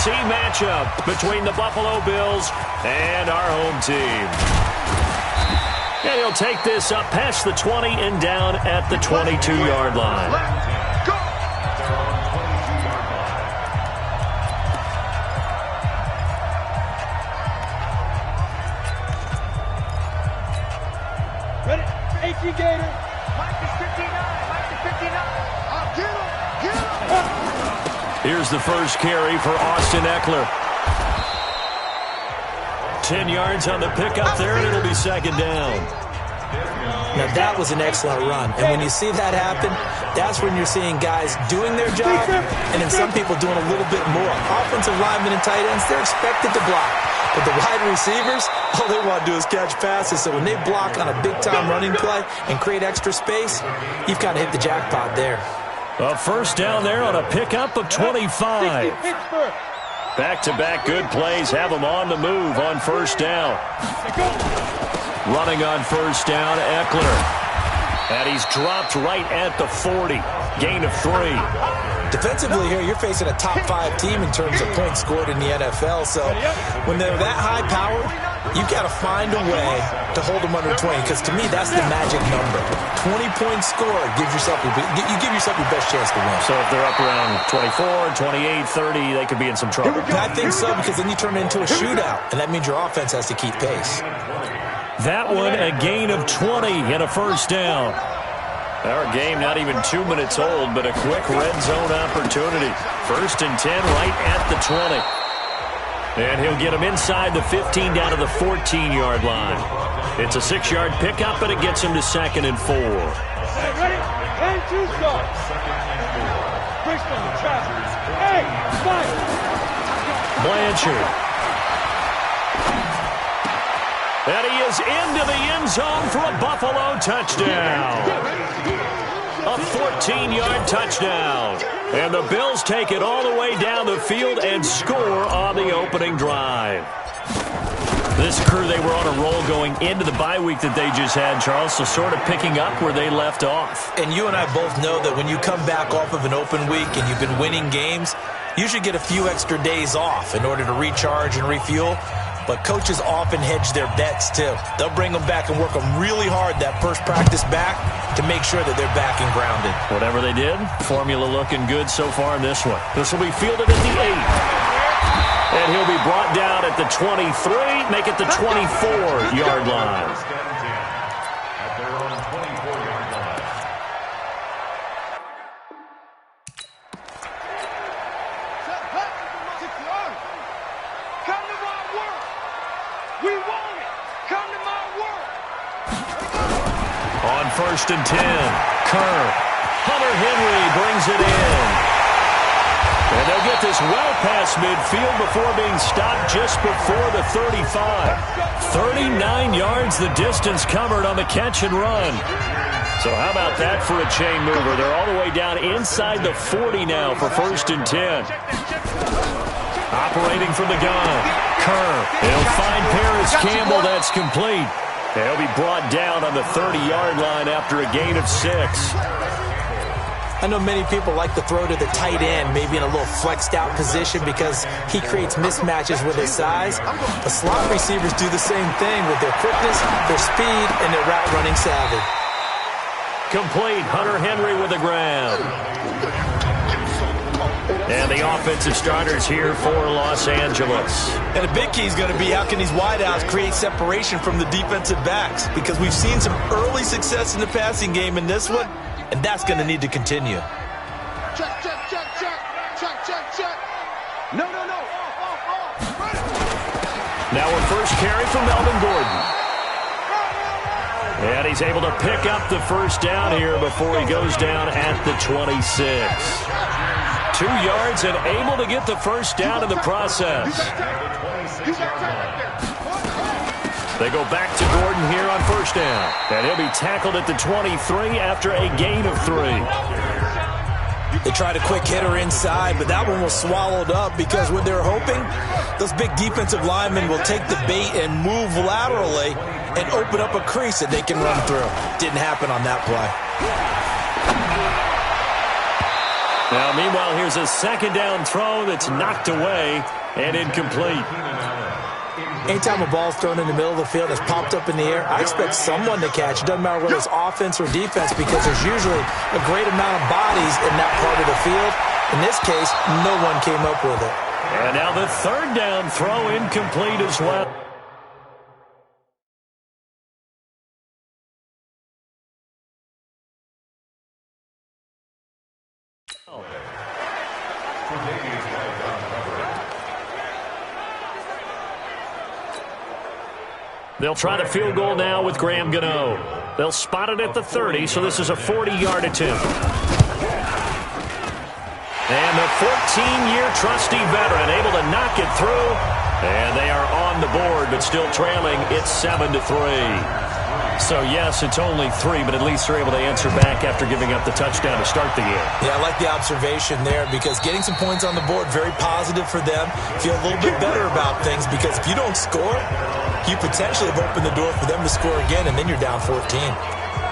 AFC matchup between the Buffalo Bills and our home team. And he'll take this up past the 20 and down at the 22-yard line. Ready? 18 Gator. Mike is 59. Mike is 59. Get him. Get him. Here's the first carry for Austin Eckler. 10 yards on the pickup there, and it'll be second down. Now, that was an excellent run. And when you see that happen, that's when you're seeing guys doing their job and then some people doing a little bit more. Offensive linemen and tight ends, they're expected to block. But the wide receivers, all they want to do is catch passes. So when they block on a big-time running play and create extra space, you've kind of hit the jackpot there. A first down there on a pickup of 25. Back-to-back good plays have them on the move on first down. Running on first down, Eckler. And he's dropped right at the 40. Gain of 3. Defensively here, you're facing a top-5 team in terms of points scored in the NFL. So when they're that high-powered, you've got to find a way to hold them under 20. Because to me, that's the magic number. 20-point score gives yourself you give yourself your best chance to win. So if they're up around 24, 28, 30, they could be in some trouble. I think so, because then you turn it into a shootout, and that means your offense has to keep pace. That one, a gain of 20 and a first down. Our game not even 2 minutes old, but a quick red zone opportunity. First and 10 right at the 20. And he'll get him inside the 15 down to the 14-yard line. It's a 6-yard pickup, and it gets him to second and 4. Ready? And 2 start. Brixton, traffic. Hey, fight. Blanchard. And he is into the end zone for a Buffalo touchdown. A 14-yard touchdown. And the Bills take it all the way down the field and score on the opening drive. This crew, they were on a roll going into the bye week that they just had, Charles, so sort of picking up where they left off. And you and I both know that when you come back off of an open week and you've been winning games, you should get a few extra days off in order to recharge and refuel. But coaches often hedge their bets, too. They'll bring them back and work them really hard that first practice back to make sure that they're back and grounded. Whatever they did, formula looking good so far in this one. This will be fielded at the 8. And he'll be brought down at the 23, make it the 24-yard line. On first and 10, Kerr. Hunter Henry brings it in. And they'll get this well past midfield before being stopped just before the 35. 39 yards the distance covered on the catch and run. So how about that for a chain mover? They're all the way down inside the 40 now for first and 10. Operating from the gun, Kerr. He'll find Paris Campbell. That's complete. He'll be brought down on the 30-yard line after a gain of 6. I know many people like to throw to the tight end, maybe in a little flexed out position because he creates mismatches with his size. The slot receivers do the same thing with their quickness, their speed, and their route running savvy. Complete. Hunter Henry with the grab. And the offensive starters here for Los Angeles. And the big key is going to be how can these wideouts create separation from the defensive backs, because we've seen some early success in the passing game in this one, and that's going to need to continue. Check, check, check, check. Check, check, check. No, no, no. Now a first carry from Melvin Gordon. And he's able to pick up the first down here before he goes down at the 26. 2 yards and able to get the first down in the process. They go back to Gordon here on first down. And he'll be tackled at the 23 after a gain of 3. They tried a quick hitter inside, but that one was swallowed up because what they're hoping, those big defensive linemen will take the bait and move laterally and open up a crease that they can run through. Didn't happen on that play. Now, meanwhile, here's a second down throw that's knocked away and incomplete. Anytime a ball's thrown in the middle of the field that's popped up in the air, I expect someone to catch. It doesn't matter whether it's offense or defense because there's usually a great amount of bodies in that part of the field. In this case, no one came up with it. And now the third down throw incomplete as well. They'll try the field goal now with Graham Gano. They'll spot it at the 30, so this is a 40-yard attempt. And the 14-year trusty veteran able to knock it through. And they are on the board, but still trailing. It's 7-3. So, yes, it's only 3, but at least they're able to answer back after giving up the touchdown to start the game. Yeah, I like the observation there because getting some points on the board, very positive for them. Feel a little bit better about things because if you don't score, you potentially have opened the door for them to score again, and then you're down 14.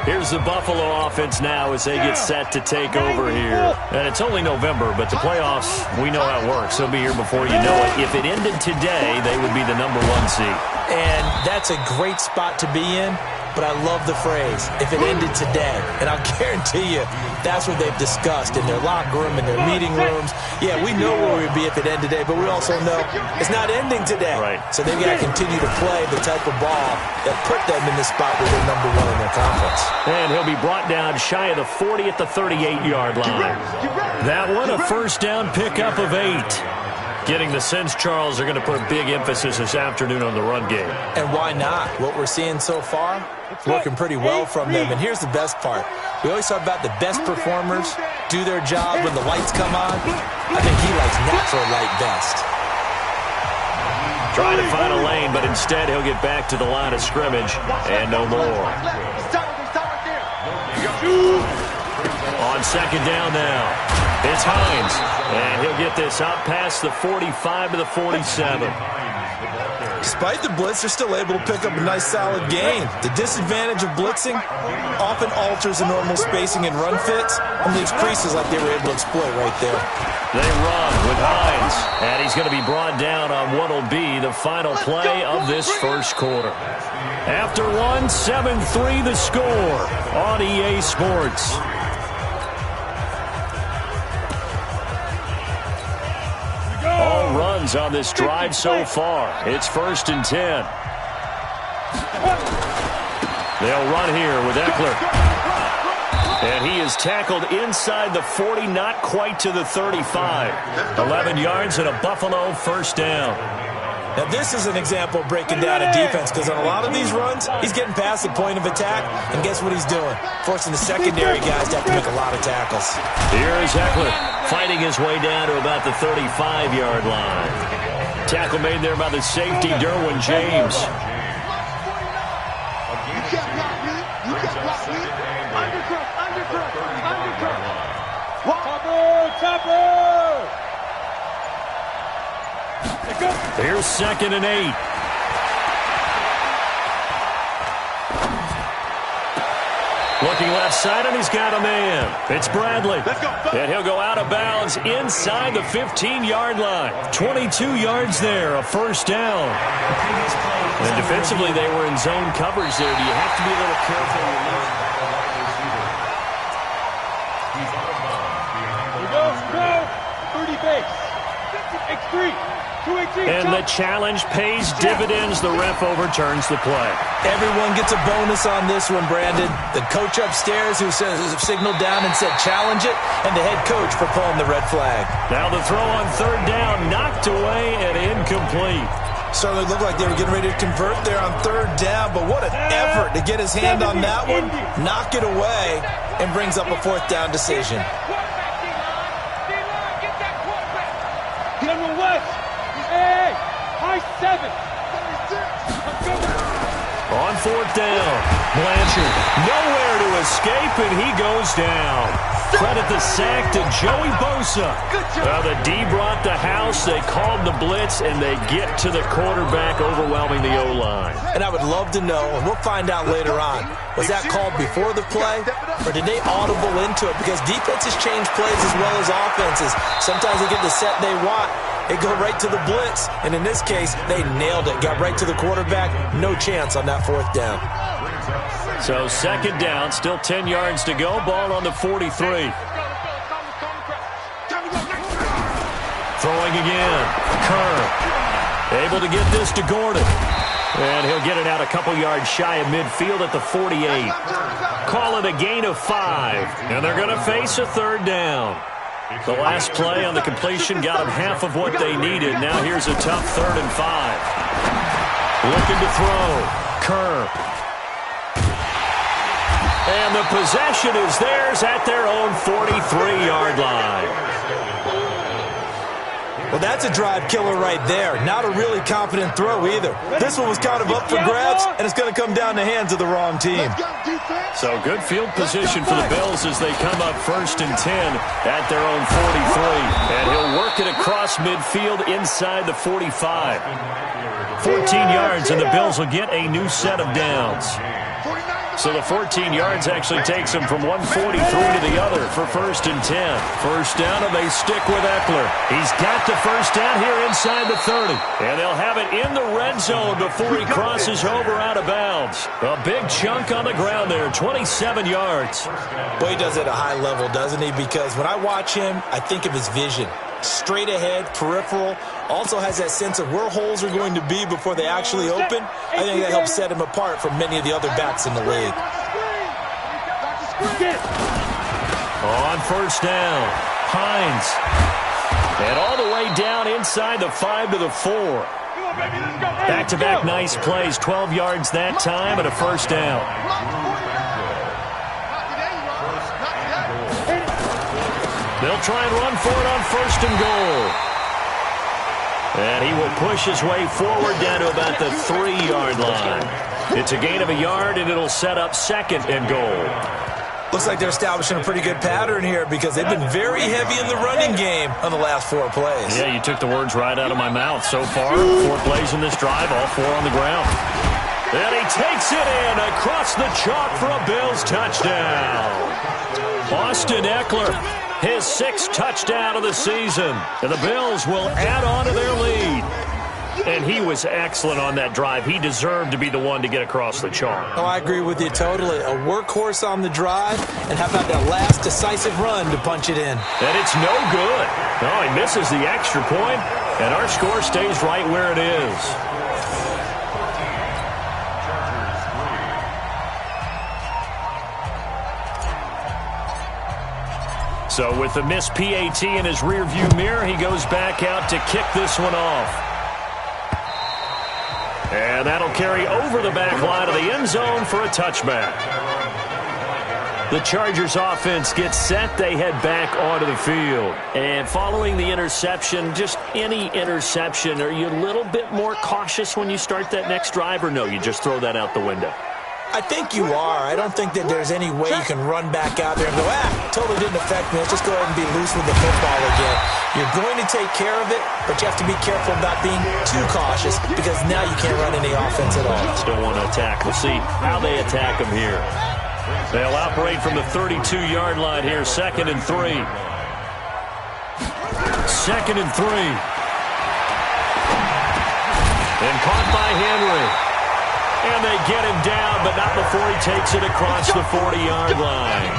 Here's the Buffalo offense now as they get set to take over here. And it's only November, but the playoffs, we know how it works. They'll be here before you know it. If it ended today, they would be the number 1 seed. And that's a great spot to be in. But I love the phrase, if it ended today. And I'll guarantee you, that's what they've discussed in their locker room, in their meeting rooms. Yeah, we know where we'd be if it ended today, but we also know it's not ending today. Right. So they've got to continue to play the type of ball that put them in the spot where they're number 1 in their conference. And he'll be brought down shy of the 40 at the 38-yard line. That one, a first down pickup of 8. Getting the sense, Charles, are going to put a big emphasis this afternoon on the run game. And why not? What we're seeing so far, working pretty well from them. And here's the best part. We always talk about the best performers do their job when the lights come on. I think he likes natural light best. Trying to find a lane, but instead he'll get back to the line of scrimmage and no more. On second down now. It's Hines, and he'll get this out past the 45 to the 47. Despite the blitz, they're still able to pick up a nice, solid gain. The disadvantage of blitzing often alters the normal spacing and run fits and leaves creases like they were able to exploit right there. They run with Hines, and he's going to be brought down on what will be the final play of this first quarter. After 7-3 the score on EA Sports. All runs on this drive so far. It's 1st and 10. They'll run here with Eckler. And he is tackled inside the 40, not quite to the 35. 11 yards and a Buffalo first down. Now, this is an example of breaking down a defense because on a lot of these runs, he's getting past the point of attack, and guess what he's doing? Forcing the secondary guys to have to make a lot of tackles. Here is Eckler fighting his way down to about the 35-yard line. Tackle made there by the safety, Derwin James. Here's 2nd and 8. Looking left side, and he's got a man. It's Bradley. And he'll go out of bounds inside the 15-yard line. 22 yards there, a first down. And defensively, they were in zone coverage there. Do you have to be a little careful? Go. 30 base. X3. And the challenge pays dividends. The ref overturns the play. Everyone gets a bonus on this one, Brandon. The coach upstairs who signaled down and said challenge it, and the head coach for pulling the red flag. Now the throw on 3rd down, knocked away and incomplete. Certainly looked like they were getting ready to convert there on 3rd down, but what an effort to get his hand on that one, knock it away, and brings up a 4th down decision. On 4th down, Blanchard nowhere to escape, and he goes down. Credit the sack to Joey Bosa. The D brought the house. They called the blitz, and they get to the quarterback, overwhelming the O-line. And I would love to know, and we'll find out later on, was that called before the play, or did they audible into it? Because defenses change plays as well as offenses. Sometimes they get the set they want. They go right to the blitz, and in this case, they nailed it. Got right to the quarterback. No chance on that fourth down. So second down, still 10 yards to go. Ball on the 43. Throwing again. Kerr able to get this to Gordon. And he'll get it out a couple yards shy of midfield at the 48. Call it a gain of 5. And they're going to face a third down. The last play on the completion got them half of what they needed. Now here's a tough 3rd and 5. Looking to throw. Kerr. And the possession is theirs at their own 43-yard line. Well, that's a drive killer right there. Not a really confident throw either. This one was kind of up for grabs, and it's going to come down the hands of the wrong team. So good field position for the Bills as they come up 1st and 10 at their own 43. And he'll work it across midfield inside the 45. 14 yards, and the Bills will get a new set of downs. So the 14 yards actually takes them from 143 to the other for 1st and 10. First down, and they stick with Eckler. He's got the first down here inside the 30. And they'll have it in the red zone before he crosses over out of bounds. A big chunk on the ground there, 27 yards. Boy, he does it at a high level, doesn't he? Because when I watch him, I think of his vision. Straight ahead, peripheral, also has that sense of where holes are going to be before they actually open. I think that helps set him apart from many of the other backs in the league. On first down, Hines. And all the way down inside the 5 to the 4. Back-to-back nice plays, 12 yards that time and a first down. They'll try and run for it on 1st and goal. And he will push his way forward down to about the 3-yard line. It's a gain of a yard, and it'll set up 2nd and goal. Looks like they're establishing a pretty good pattern here because they've been very heavy in the running game on the last 4 plays. Yeah, you took the words right out of my mouth. So far, 4 plays in this drive, all 4 on the ground. And he takes it in across the chalk for a Bills touchdown. Austin Eckler, his 6th touchdown of the season. And the Bills will add on to their lead. And he was excellent on that drive. He deserved to be the one to get across the chalk. Oh, I agree with you totally. A workhorse on the drive, and how about that last decisive run to punch it in? And it's no good. No, he misses the extra point, and our score stays right where it is. So with the missed PAT in his rearview mirror, he goes back out to kick this one off. And that'll carry over the back line of the end zone for a touchback. The Chargers offense gets set. They head back onto the field. And following the interception, just any interception, are you a little bit more cautious when you start that next drive, or no, you just throw that out the window? I think you are. I don't think that there's any way you can run back out there and go, totally didn't affect me. Let's just go ahead and be loose with the football again. You're going to take care of it, but you have to be careful about being too cautious because now you can't run any offense at all. Still want to attack. We'll see how they attack him here. They'll operate from the 32-yard line here, 2nd and 3. 2nd and 3. And caught by Henry. And they get him down, but not before he takes it across the 40-yard line.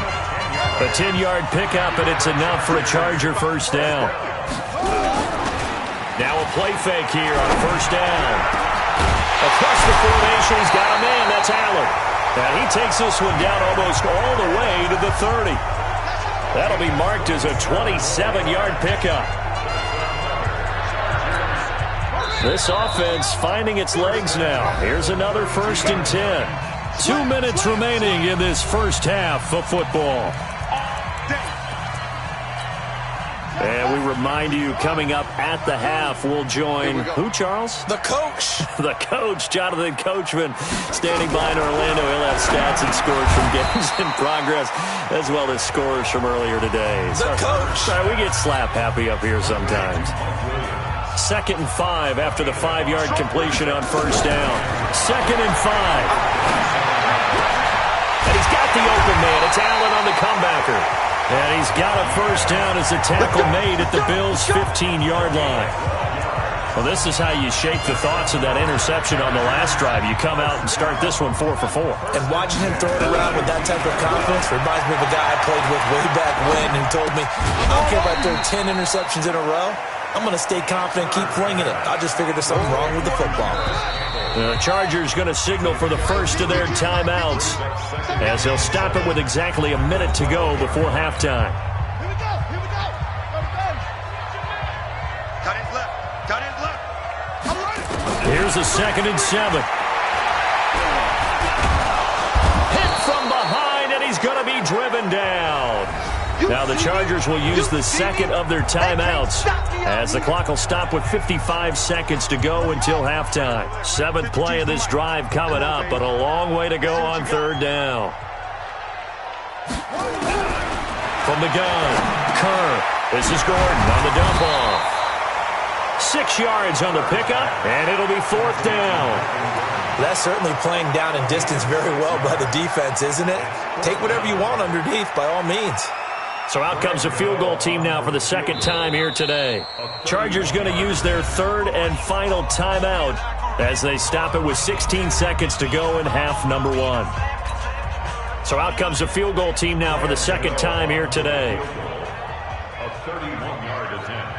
A 10-yard pickup, and it's enough for a Charger first down. Now a play fake here on first down. Across the formation, he's got a man. That's Allen. And he takes this one down almost all the way to the 30. That'll be marked as a 27-yard pickup. This offense finding its legs now. Here's another 1st and 10. 2 minutes remaining in this first half of football. And we remind you, coming up at the half, we'll join who, Charles? The coach. The coach, Jonathan Coachman, standing by in Orlando. He'll have stats and scores from games in progress, as well as scores from earlier today. The coach. Sorry, we get slap happy up here sometimes. 2nd and 5 after the 5-yard completion on first down. 2nd and 5. And he's got the open man. It's Allen on the comebacker. And he's got a first down as a tackle made at the Bills' 15-yard line. Well, this is how you shake the thoughts of that interception on the last drive. You come out and start this one 4 for 4. And watching him throw it around with that type of confidence reminds me of a guy I played with way back when who told me, I don't care if I throw 10 interceptions in a row. I'm going to stay confident and keep flinging it. I just figured there's something wrong with the football. The Chargers going to signal for the first of their timeouts as they'll stop it with exactly a minute to go before halftime. Here we go. Cut it left. I'm running. Here's a 2nd and 7. Hit from behind, and he's going to be driven down. Now the Chargers will use the second of their timeouts as the clock will stop with 55 seconds to go until halftime. 7th play of this drive coming up, but a long way to go on 3rd down. From the gun, Kerr. This is Gordon on the dump off. 6 yards on the pickup, and it'll be 4th down. That's certainly playing down and distance very well by the defense, isn't it? Take whatever you want underneath by all means. So out comes a field goal team now for the 2nd time here today. Chargers going to use their 3rd and final timeout as they stop it with 16 seconds to go in half number 1. So out comes a field goal team now for the 2nd time here today. A 31-yard attempt.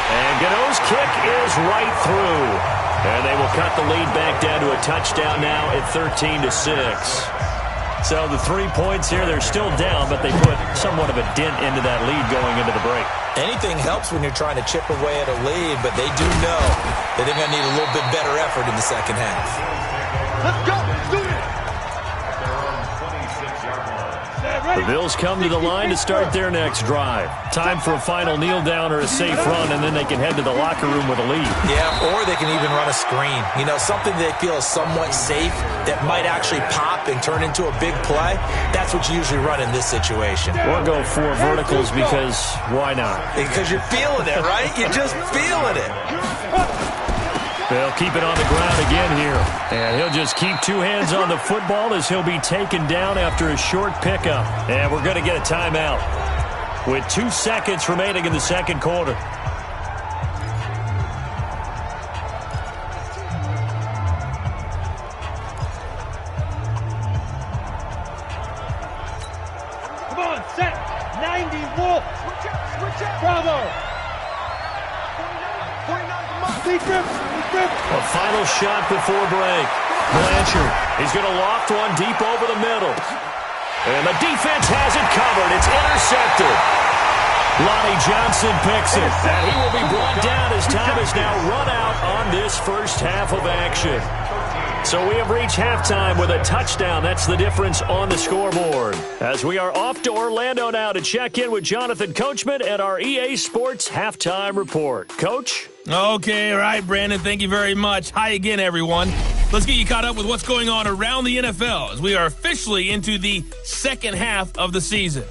And Gano's kick is right through. And they will cut the lead back down to a touchdown now at 13-6. So the 3 points here, they're still down, but they put somewhat of a dent into that lead going into the break. Anything helps when you're trying to chip away at a lead, but they do know that they're going to need a little bit better effort in the second half. Let's go. Do it. The Bills come to the line to start their next drive. Time for a final kneel down or a safe run, and then they can head to the locker room with a lead. Yeah, or they can even run a screen. You know, something they feel is somewhat safe that might actually pop and turn into a big play. That's what you usually run in this situation. Or go 4 verticals because why not? Because you're feeling it, right? You're just feeling it. They'll keep it on the ground again here. And he'll just keep 2 hands on the football as he'll be taken down after a short pickup. And we're going to get a timeout with 2 seconds remaining in the 2nd quarter. Come on, set. 90, Wolf. Switch up. Bravo. 49, A final shot before break. Blanchard, he's going to loft one deep over the middle. And the defense has it covered. It's intercepted. Lonnie Johnson picks it. And he will be brought down as time is now run out on this first half of action. So we have reached halftime with a touchdown. That's the difference on the scoreboard. As we are off to Orlando now to check in with Jonathan Coachman at our EA Sports Halftime Report. Coach? Okay, all right, Brandon, thank you very much. Hi again, everyone. Let's get you caught up with what's going on around the NFL as we are officially into the second half of the season.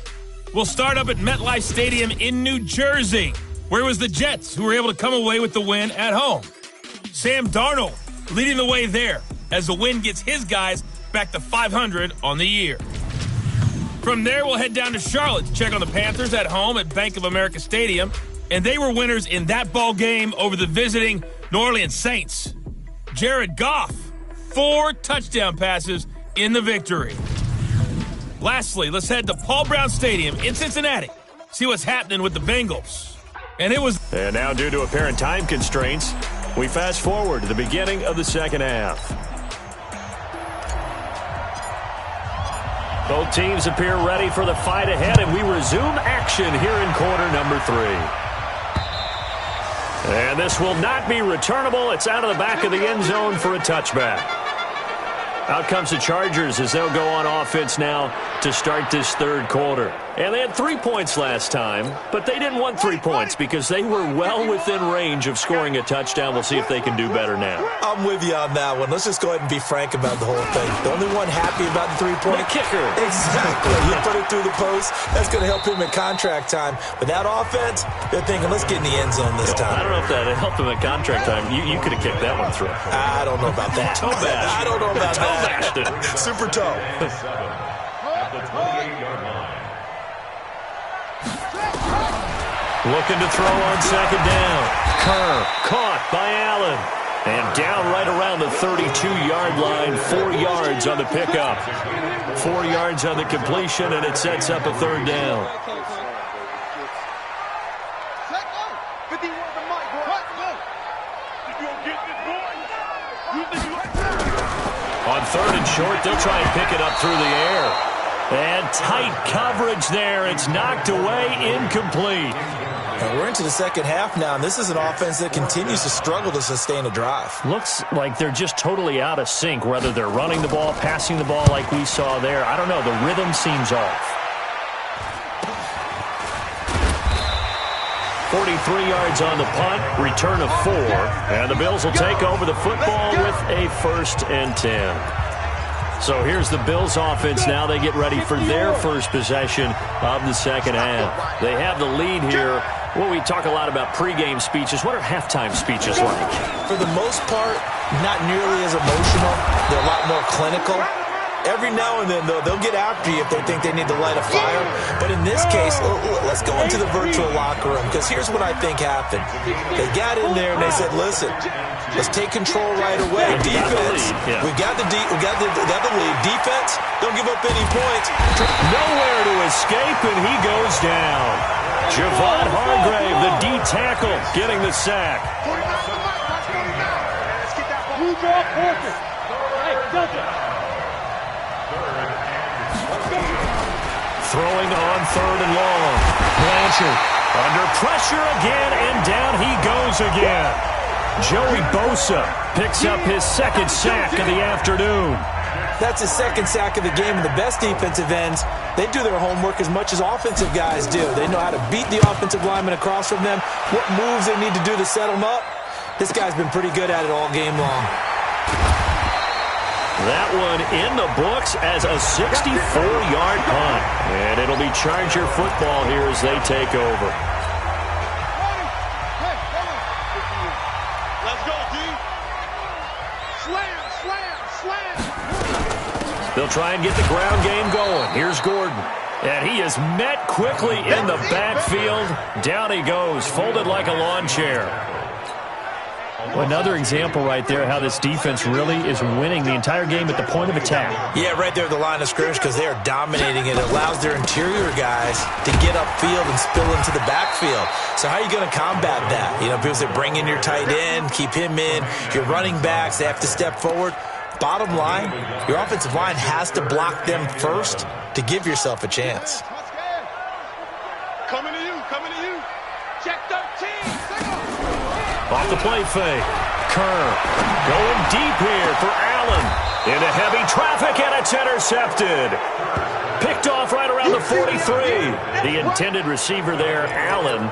We'll start up at MetLife Stadium in New Jersey, where it was the Jets who were able to come away with the win at home. Sam Darnold leading the way there as the win gets his guys back to 500 on the year. From there, we'll head down to Charlotte to check on the Panthers at home at Bank of America Stadium, and they were winners in that ball game over the visiting New Orleans Saints. Jared Goff, 4 touchdown passes in the victory. Lastly, let's head to Paul Brown Stadium in Cincinnati, see what's happening with the Bengals. And now, due to apparent time constraints, we fast forward to the beginning of the second half. Both teams appear ready for the fight ahead, and we resume action here in quarter number 3. And this will not be returnable. It's out of the back of the end zone for a touchback. Out comes the Chargers as they'll go on offense now to start this third quarter. And they had 3 points last time, but they didn't want 3 points because they were well within range of scoring a touchdown. We'll see if they can do better now. I'm with you on that one. Let's just go ahead and be frank about the whole thing. The only one happy about the three-point kicker. Exactly. You put it through the post. That's going to help him in contract time. But that offense, they're thinking, let's get in the end zone this time. I don't know if that helped him at contract time. You could have kicked that one through. I don't know about that. Toe bash. I don't know about toe that. Bashed it. Super toe. At the 28-yard line. Looking to throw on second down. Kerr caught by Allen. And down right around the 32-yard line. 4 yards on the pickup. 4 yards on the completion, and it sets up a third down. On third and short, they'll try and pick it up through the air. And tight coverage there. It's knocked away, incomplete. And we're into the second half now, and this is an offense that continues to struggle to sustain a drive. Looks like they're just totally out of sync, whether they're running the ball, passing the ball like we saw there. I don't know. The rhythm seems off. 43 yards on the punt, return of 4, and the Bills will take over the football with a 1st and 10. So here's the Bills offense now. They get ready for their first possession of the second half. They have the lead here. Well, we talk a lot about pregame speeches. What are halftime speeches like? For the most part, not nearly as emotional. They're a lot more clinical. Every now and then, though, they'll get after you if they think they need to light a fire. But in this case, let's go into the virtual locker room, because here's what I think happened. They got in there and they said, listen, let's take control right away. Defense, we got the lead. Defense, don't give up any points. Nowhere to escape, and he goes down. Javon Hargrave, the D tackle, getting the sack. Throwing on third and long. Blanchard under pressure again, and down he goes again. Joey Bosa picks up his 2nd sack of the afternoon. That's his 2nd sack of the game, and the best defensive ends, they do their homework as much as offensive guys do. They know how to beat the offensive lineman across from them, what moves they need to do to set them up. This guy's been pretty good at it all game long. That one in the books as a 64-yard punt. And it'll be Charger football here as they take over. Let's go, D. Slam, slam, slam. They'll try and get the ground game going. Here's Gordon. And he is met quickly in the backfield. Down he goes, folded like a lawn chair. Another example right there how this defense really is winning the entire game at the point of attack. Yeah, right there at the line of scrimmage, because they are dominating it. It allows their interior guys to get upfield and spill into the backfield. So how are you going to combat that? You know, because they bring in your tight end, keep him in. Your running backs, they have to step forward. Bottom line, your offensive line has to block them first to give yourself a chance. Coming to you, coming to you. Check 13. Off the play fake. Kerr going deep here for Allen. Into heavy traffic, and it's intercepted. Picked off right around the 43. The intended receiver there, Allen.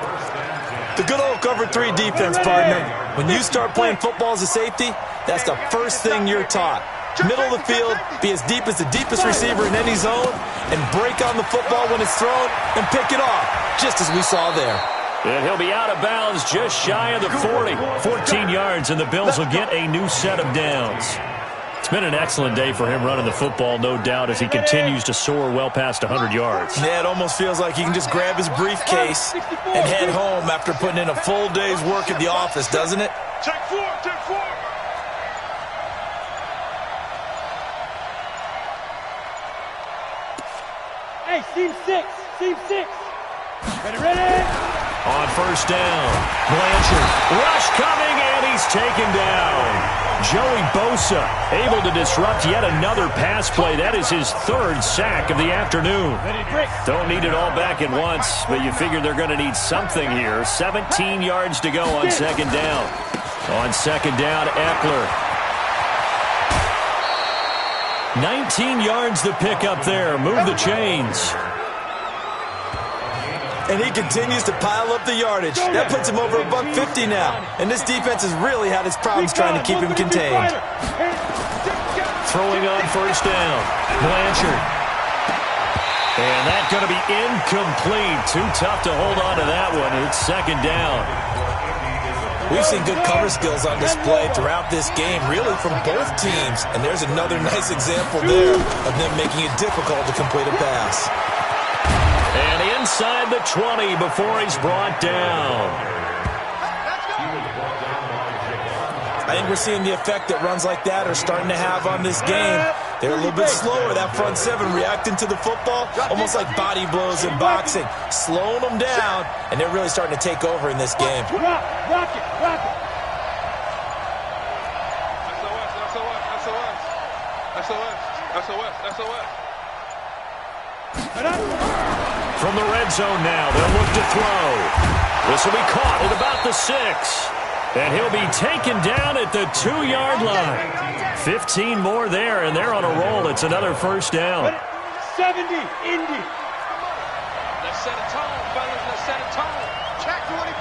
The good old cover 3 defense, partner. When you start playing football as a safety, that's the first thing you're taught. Middle of the field, be as deep as the deepest receiver in any zone, and break on the football when it's thrown and pick it off, just as we saw there. And he'll be out of bounds just shy of the 40. 14 yards, and the Bills will get a new set of downs. It's been an excellent day for him running the football, no doubt, as he continues to soar well past 100 yards. Yeah, it almost feels like he can just grab his briefcase and head home after putting in a full day's work at the office, doesn't it? Check 4, check 4. Hey, seam 6, seam 6. Ready, ready. On first down, Blanchard, rush coming, and he's taken down. Joey Bosa able to disrupt yet another pass play. That is his 3rd sack of the afternoon. Don't need it all back at once, but you figure they're going to need something here. 17 yards to go on second down. On second down, Eckler. 19 yards to pick up there. Move the chains. And he continues to pile up the yardage. That puts him over $150 now. And this defense has really had its problems trying to keep him contained. Throwing on first down. Blanchard. And that's going to be incomplete. Too tough to hold on to that one. It's second down. We've seen good cover skills on display throughout this game, really from both teams. And there's another nice example there of them making it difficult to complete a pass. And inside the 20 before he's brought down. I think we're seeing the effect that runs like that are starting to have on this game. They're a little bit slower, that front seven, reacting to the football, almost like body blows in boxing, slowing them down, and they're really starting to take over in this game. Rock it. SOS. From the red zone now, they'll look to throw. This will be caught at about the 6. And he'll be taken down at the 2-yard line. 15 more there, and they're on a roll. It's another first down. 70, Indy. Let's set a tone, fellas. Let's set a tone. Check 24.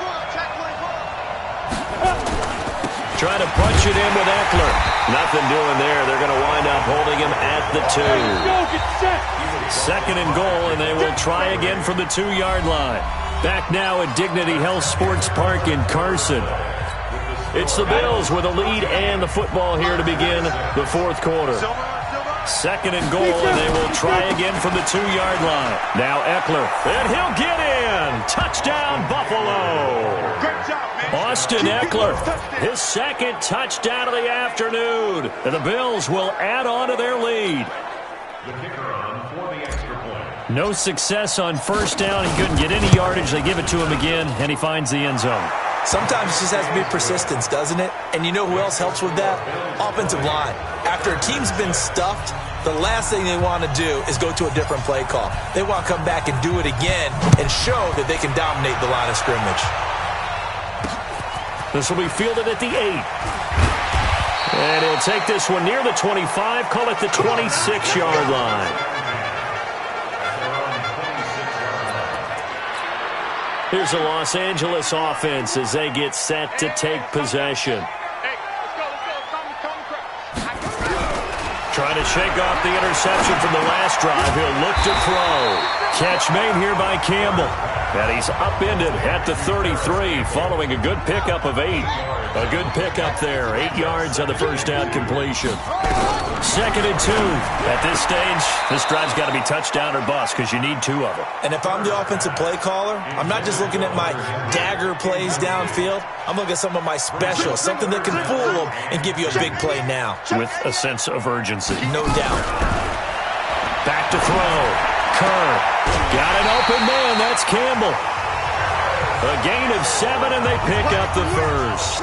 Trying to punch it in with Eckler. Nothing doing there. They're going to wind up holding him at the 2. Second and goal, and they will try again from the 2-yard line. Back now at Dignity Health Sports Park in Carson. It's the Bills with a lead and the football here to begin the fourth quarter. Second and goal, and they will try again from the 2-yard line. Now Eckler, and he'll get in. Touchdown, Buffalo. Austin Eckler, his second touchdown of the afternoon. And the Bills will add on to their lead. No success on first down. He couldn't get any yardage. They give it to him again, and he finds the end zone. Sometimes it just has to be persistence, doesn't it? And you know who else helps with that? Offensive line. After a team's been stuffed, the last thing they want to do is go to a different play call. They want to come back and do it again and show that they can dominate the line of scrimmage. This will be fielded at the 8. And he'll take this one near the 25, call it the 26-yard line. Here's the Los Angeles offense as they get set to take possession. Trying to shake off the interception from the last drive. He'll look to throw. Catch made here by Campbell. And he's upended at the 33 following a good pickup of 8. A good pickup there. 8 yards on the first down completion. Second and 2. At this stage, this drive's got to be touchdown or bust because you need 2 of them. And if I'm the offensive play caller, I'm not just looking at my dagger plays downfield. I'm looking at some of my specials, something that can fool them and give you a big play now. With a sense of urgency. No doubt. Back to throw. Kerr. Got an open man. That's Campbell. A gain of 7, and they pick up the first.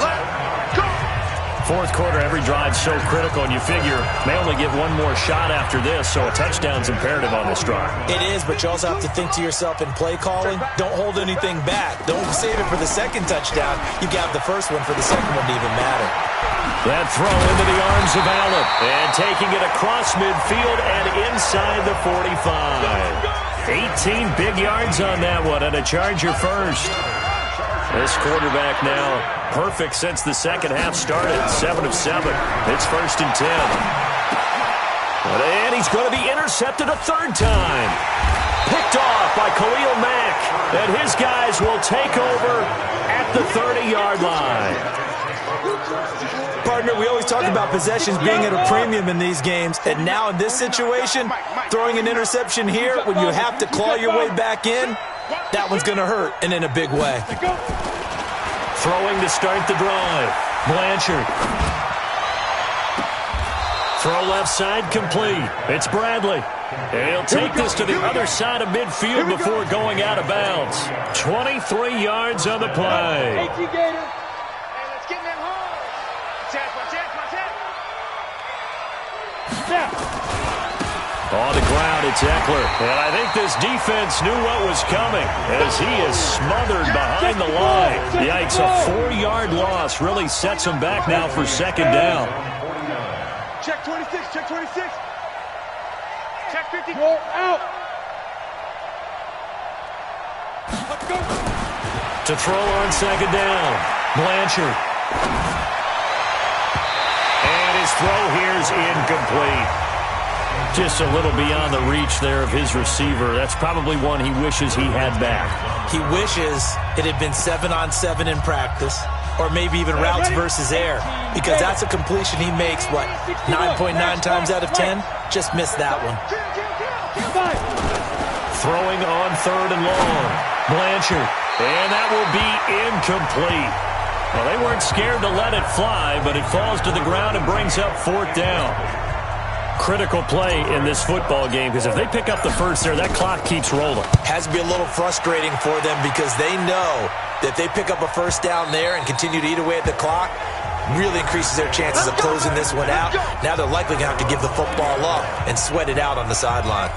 Fourth quarter, every drive so critical, and you figure they only get one more shot after this, so a touchdown's imperative on this drive. It is, but you also have to think to yourself in play calling, don't hold anything back. Don't save it for the second touchdown. You got the first one for the second one to even matter. That throw into the arms of Allen, and taking it across midfield and inside the 45. 18 big yards on that one, and a Charger first. This quarterback now perfect since the second half started. 7 of 7. It's first and 10. And he's going to be intercepted a third time. Picked off by Khalil Mack. And his guys will take over at the 30-yard line. Partner, we always talk about possessions being at a premium in these games. And now in this situation, throwing an interception here when you have to claw your way back in, that one's going to hurt, and in a big way. Throwing to start the drive. Blanchard. Throw left side complete. It's Bradley. And he'll take this to the other side of midfield before going out of bounds. 23 yards on the play. On the ground, it's Eckler. And I think this defense knew what was coming as he is smothered behind the line. Yikes, a 4-yard loss really sets him back now for second down. Check 26, check 26. 50. You're out. Let's go. To throw on second down, Blanchard. And his throw here is incomplete. Just a little beyond the reach there of his receiver. That's probably one he wishes he had back. He wishes it had been 7-on-7 in practice, or maybe even routes versus air, because that's a completion he makes, 9.9 times out of 10? Just missed that one. Throwing on third and long. Blanchard. And that will be incomplete. Well, they weren't scared to let it fly, but it falls to the ground and brings up fourth down. Critical play in this football game, because if they pick up the first there, that clock keeps rolling. Has to be a little frustrating for them because they know that if they pick up a first down there and continue to eat away at the clock, really increases their chances of closing this one out. Now they're likely going to have to give the football up and sweat it out on the sideline.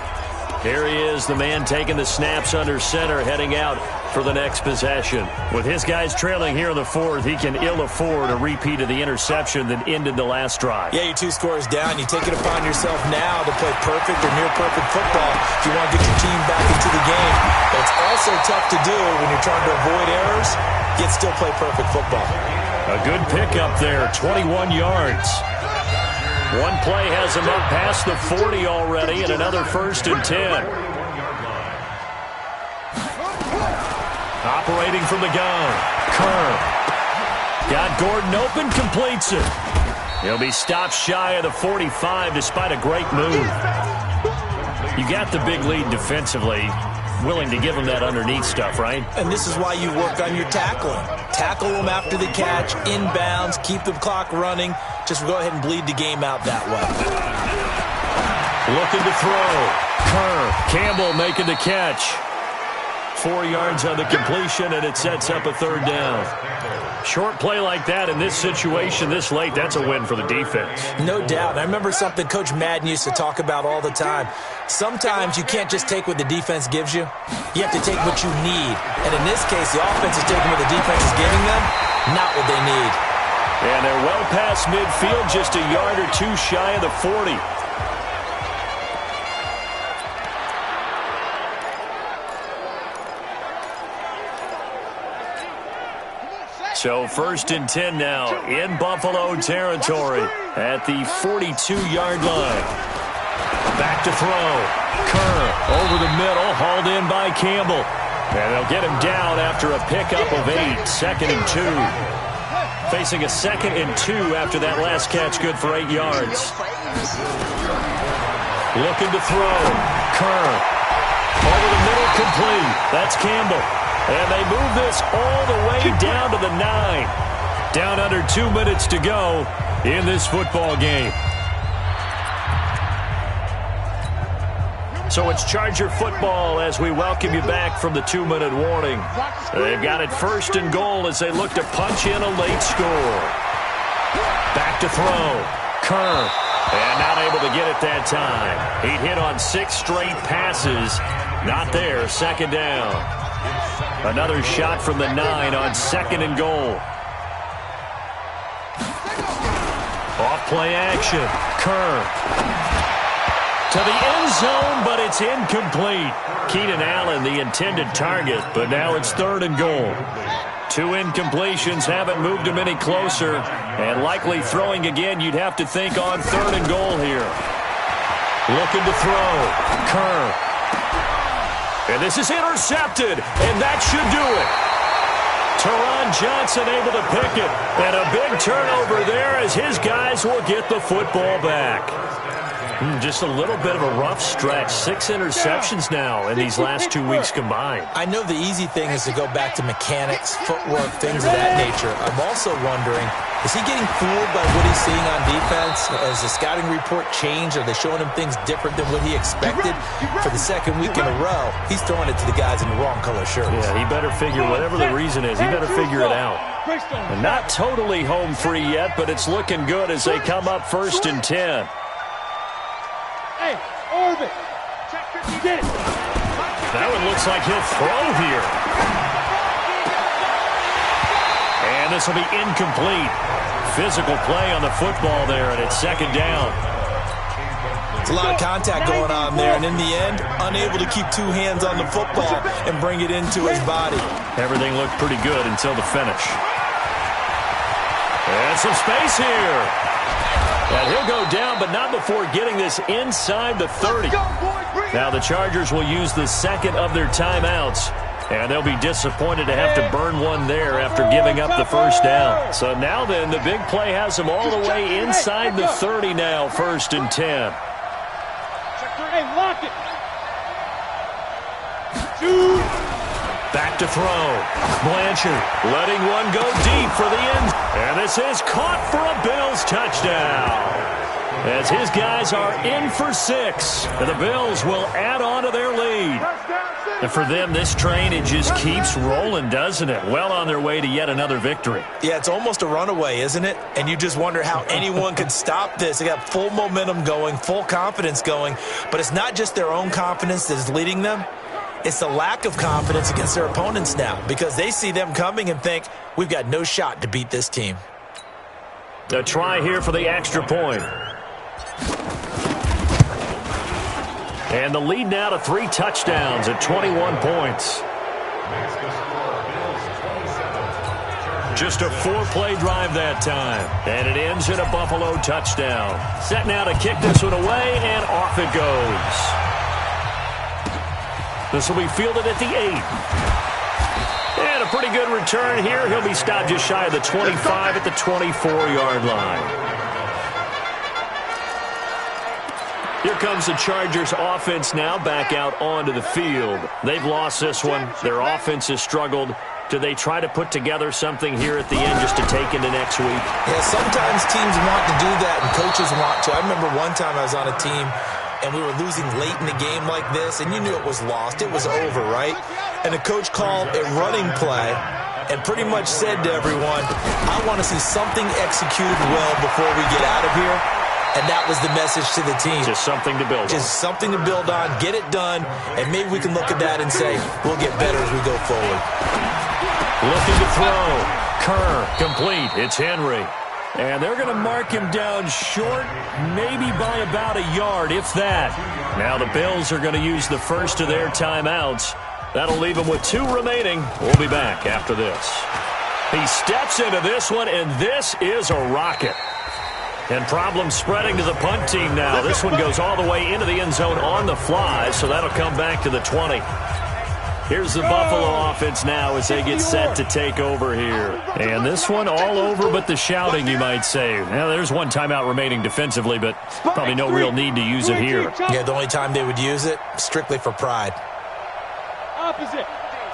Here he is, the man taking the snaps under center, heading out for the next possession. With his guys trailing here in the fourth, he can ill afford a repeat of the interception that ended the last drive. Yeah, you're 2 scores down. You take it upon yourself now to play perfect or near-perfect football if you want to get your team back into the game. But it's also tough to do when you're trying to avoid errors, yet still play perfect football. A good pickup there, 21 yards. One play has him up past the 40 already, and another 1st and 10. Operating from the gun, Kerr. Got Gordon open, completes it. He'll be stopped shy of the 45 despite a great move. You got the big lead defensively. Willing to give him that underneath stuff, right? And this is why you work on your tackling. Tackle them after the catch, inbounds, keep the clock running. Just go ahead and bleed the game out that way. Looking to throw. Kerr. Campbell making the catch. 4 yards on the completion, and it sets up a 3rd down. Short play like that in this situation this late, that's a win for the defense. No doubt. And I remember something Coach Madden used to talk about all the time. Sometimes you can't just take what the defense gives you. You have to take what you need. And in this case, the offense is taking what the defense is giving them, not what they need. And they're well past midfield, just a yard or two shy of the 40. So 1st and 10 now in Buffalo territory at the 42-yard line. Back to throw. Kerr over the middle, hauled in by Campbell. And they'll get him down after a pickup of 8, 2nd and 2. Facing a 2nd and 2 after that last catch, good for 8 yards. Looking to throw. Kerr over the middle, complete. That's Campbell. And they move this all the way down to the 9. Down under 2 minutes to go in this football game. So it's Charger football as we welcome you back from the 2-minute warning. They've got it 1st and goal as they look to punch in a late score. Back to throw. Kerr. And not able to get it that time. He'd hit on 6 straight passes. Not there. 2nd down. Another shot from the 9 on 2nd and goal. Off play action. Kerr. To the end zone, but it's incomplete. Keenan Allen, the intended target, but now it's 3rd and goal. 2 incompletions haven't moved him any closer, and likely throwing again, you'd have to think on 3rd and goal here. Looking to throw. Kerr. And this is intercepted, and that should do it. Teron Johnson able to pick it, and a big turnover there as his guys will get the football back. Just a little bit of a rough stretch. 6 interceptions now in these last 2 weeks combined. I know the easy thing is to go back to mechanics, footwork, things of that nature. I'm also wondering, is he getting fooled by what he's seeing on defense? Has the scouting report changed? Are they showing him things different than what he expected? For the 2nd week in a row, he's throwing it to the guys in the wrong color shirts. Yeah, he better figure, whatever the reason is, he better figure it out. And not totally home free yet, but it's looking good as they come up 1st and 10. Hey, Orbit. Get it. That one looks like he'll throw here. And this will be incomplete. Physical play on the football there, and it's 2nd down. It's a lot of contact going on there, and in the end, unable to keep two hands on the football and bring it into his body. Everything looked pretty good until the finish. And some space here. And he'll go down, but not before getting this inside the 30. Now the Chargers will use the second of their timeouts. And they'll be disappointed to have to burn one there after giving up the first down. So now then, the big play has them all the way inside the 30 now, 1st and 10. Hey, lock it. Back to throw. Blanchard letting one go deep for the end. And this is caught for a Bills touchdown. As his guys are in for 6. And the Bills will add on to their lead. And for them, this train, it just keeps rolling, doesn't it? Well on their way to yet another victory. Yeah, it's almost a runaway, isn't it? And you just wonder how anyone could stop this. They got full momentum going, full confidence going. But it's not just their own confidence that is leading them. It's the lack of confidence against their opponents now, because they see them coming and think, we've got no shot to beat this team. A try here for the extra point. And the lead now to 3 touchdowns at 21 points. Just a 4-play drive that time. And it ends in a Buffalo touchdown. Set now to kick this one away, and off it goes. This will be fielded at the 8. And a pretty good return here. He'll be stopped just shy of the 25 at the 24-yard line. Here comes the Chargers offense now back out onto the field. They've lost this one. Their offense has struggled. Do they try to put together something here at the end just to take into next week? Yeah, sometimes teams want to do that and coaches want to. I remember one time I was on a team and we were losing late in the game like this, and you knew it was lost. It was over, right? And the coach called a running play and pretty much said to everyone, I want to see something executed well before we get out of here. And that was the message to the team. Just something to build on. Just something to build on, get it done, and maybe we can look at that and say, we'll get better as we go forward. Looking to throw. Kerr, complete. It's Henry. And they're going to mark him down short, maybe by about a yard, if that. Now the Bills are going to use the first of their timeouts. That'll leave them with 2 remaining. We'll be back after this. He steps into this one, and this is a rocket. And problems spreading to the punt team now. This one goes all the way into the end zone on the fly, so that'll come back to the 20. Here's the Buffalo offense now as they get set to take over here. And this one all over but the shouting, you might say. Now, there's one timeout remaining defensively, but probably no real need to use it here. Yeah, the only time they would use it, strictly for pride. Opposite.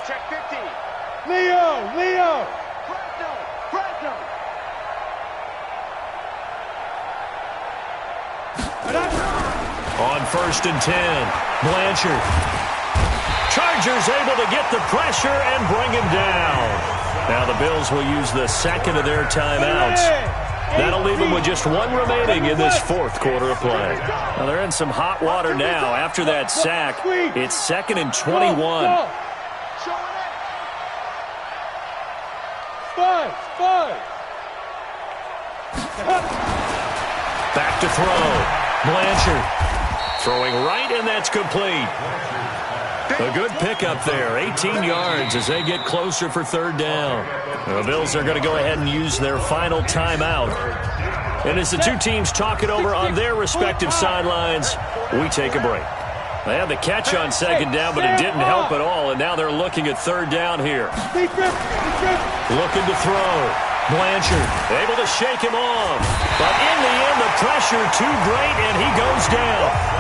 Check 15. Leo. On 1st and 10, Blanchard. Chargers able to get the pressure and bring him down. Now the Bills will use the second of their timeouts. That'll leave them with just 1 remaining in this 4th quarter of play. Now they're in some hot water now. After that sack, it's 2nd and 21. Back to throw. Blanchard throwing right, and that's complete. A good pickup there, 18 yards as they get closer for 3rd down. The Bills are going to go ahead and use their final timeout. And as the two teams talk it over on their respective sidelines, we take a break. They had the catch on 2nd down, but it didn't help at all, and now they're looking at 3rd down here. Looking to throw. Blanchard able to shake him off. But in the end, the pressure too great, and he goes down.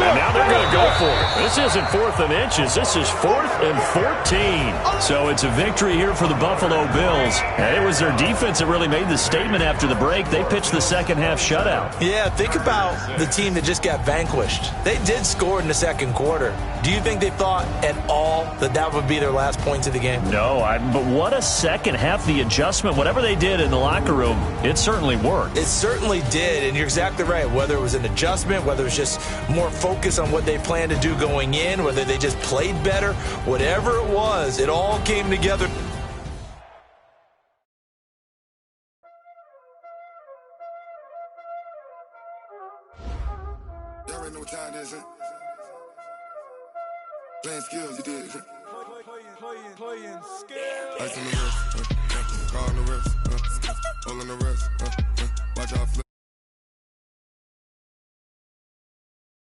And now they're going to go for it. This isn't 4th and inches. This is 4th and 14. So it's a victory here for the Buffalo Bills. And it was their defense that really made the statement after the break. They pitched the second-half shutout. Yeah, think about the team that just got vanquished. They did score in the 2nd quarter. Do you think they thought at all that that would be their last points of the game? No, but what a second half. The adjustment, whatever they did in the locker room, it certainly worked. It certainly did, and you're exactly right. Whether it was an adjustment, whether it was just more focus on what they planned to do going in, whether they just played better, whatever it was, it all came together. Y'all already know what time it is, huh? Playing skills, you did. Playing skills. Ice on the wrist, car on the wrist, all on the wrist, watch out flip.